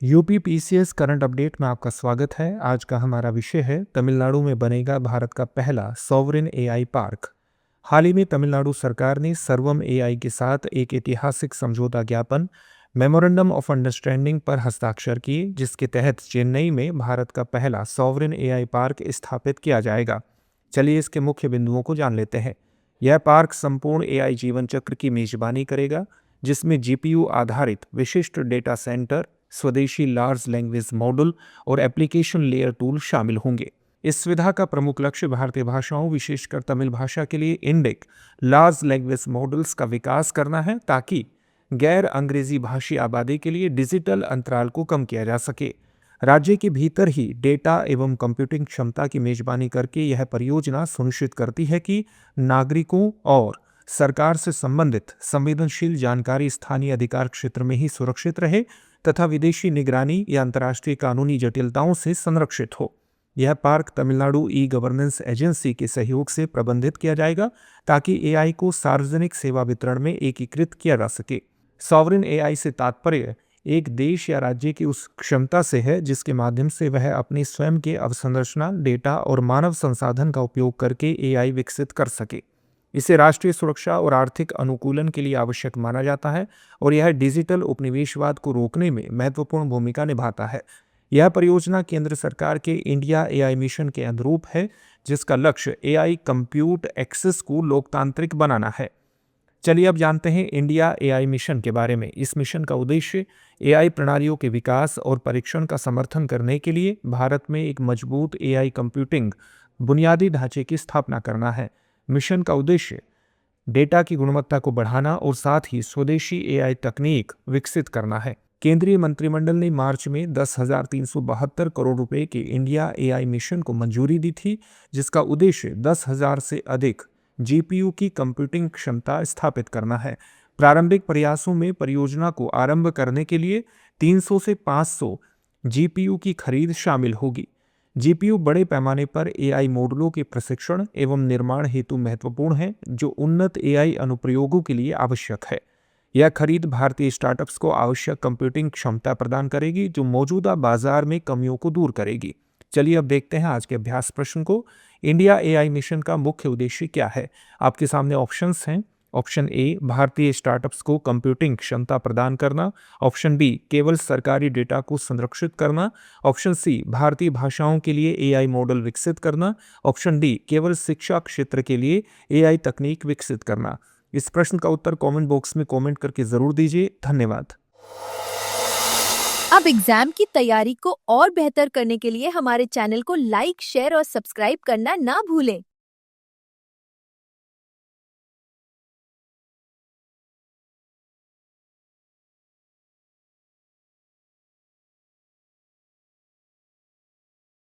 UP PCS current update में आपका स्वागत है। आज का हमारा विषय है तमिलनाडु में बनेगा भारत का पहला सॉवरेन एआई पार्क। हाल ही में तमिलनाडु सरकार ने सर्वम एआई के साथ एक ऐतिहासिक समझौता ज्ञापन मेमोरेंडम ऑफ अंडरस्टैंडिंग पर हस्ताक्षर किए, जिसके तहत चेन्नई में भारत का पहला सॉवरेन एआई पार्क स्थापित किया जाएगा। चलिए इसके मुख्य बिंदुओं को जान लेते हैं। यह पार्क संपूर्ण एआई जीवन चक्र की मेजबानी करेगा, जिसमें जीपीयू आधारित विशिष्ट डेटा सेंटर, स्वदेशी लार्ज लैंग्वेज मॉडल और एप्लीकेशन लेयर टूल शामिल होंगे। इस सुविधा का प्रमुख लक्ष्य भारतीय भाषाओं, विशेषकर तमिल भाषा के लिए इंडिक लार्ज लैंग्वेज मॉडल्स का विकास करना है, ताकि गैर अंग्रेजी भाषी आबादी के लिए डिजिटल अंतराल को कम किया जा सके। राज्य के भीतर ही डेटा एवं कंप्यूटिंग क्षमता की मेजबानी करके यह परियोजना सुनिश्चित करती है कि नागरिकों और सरकार से संबंधित संवेदनशील जानकारी स्थानीय अधिकार क्षेत्र में ही सुरक्षित रहे तथा विदेशी निगरानी या अंतर्राष्ट्रीय कानूनी जटिलताओं से संरक्षित हो। यह park Tamil Nadu e governance agency के सहयोग से प्रबंधित किया जाएगा, ताकि एआई को सार्वजनिक सेवा वितरण में एकीकृत किया जा सके। सॉवरेन एआई से तात्पर्य एक देश या राज्य की उस क्षमता से है जिसके माध्यम से वह अपनी स्वयं के अवसंरचना, डेटा और मानव संसाधन का उपयोग करके एआई विकसित कर सके। इसे राष्ट्रीय सुरक्षा और आर्थिक अनुकूलन के लिए आवश्यक माना जाता है और यह डिजिटल उपनिवेशवाद को रोकने में महत्वपूर्ण भूमिका निभाता है। यह परियोजना केंद्र सरकार के इंडिया एआई मिशन के अनुरूप है, जिसका लक्ष्य एआई कंप्यूट एक्सेस को लोकतांत्रिक बनाना है। चलिए अब जानते हैं इंडिया एआई मिशन के बारे में। इस मिशन का उद्देश्य एआई प्रणालियों के विकास और परीक्षण का समर्थन करने के लिए भारत में एक मजबूत एआई कंप्यूटिंग बुनियादी ढांचे की स्थापना करना है। मिशन का उद्देश्य डेटा की गुणवत्ता को बढ़ाना और साथ ही स्वदेशी एआई तकनीक विकसित करना है। केंद्रीय मंत्रिमंडल ने मार्च में 10,372 करोड़ रुपए के इंडिया एआई मिशन को मंजूरी दी थी, जिसका उद्देश्य 10,000 से अधिक जीपीयू की कंप्यूटिंग क्षमता स्थापित करना है। प्रारंभिक प्रयासों में परियोजना को आरंभ करने के लिए 300 से 500 जीपीयू की खरीद शामिल होगी। जीपीयू बड़े पैमाने पर एआई मॉडलों के प्रशिक्षण एवं निर्माण हेतु महत्वपूर्ण है, जो उन्नत एआई अनुप्रयोगों के लिए आवश्यक है। यह खरीद भारतीय स्टार्टअप्स को आवश्यक कंप्यूटिंग क्षमता प्रदान करेगी, जो मौजूदा बाजार में कमियों को दूर करेगी। चलिए अब देखते हैं आज के अभ्यास प्रश्न को। इंडिया एआई मिशन का मुख्य उद्देश्य क्या है? आपके सामने ऑप्शंस हैं। ऑप्शन ए, भारतीय स्टार्टअप्स को कंप्यूटिंग क्षमता प्रदान करना। ऑप्शन बी, केवल सरकारी डेटा को संरक्षित करना। ऑप्शन सी, भारतीय भाषाओं के लिए एआई मॉडल विकसित करना। ऑप्शन डी, केवल शिक्षा क्षेत्र के लिए एआई तकनीक विकसित करना। इस प्रश्न का उत्तर कमेंट बॉक्स में कमेंट करके जरूर दीजिए। धन्यवाद। अब एग्जाम की तैयारी को और बेहतर करने के लिए हमारे चैनल को लाइक, शेयर और सब्सक्राइब करना ना भूलें।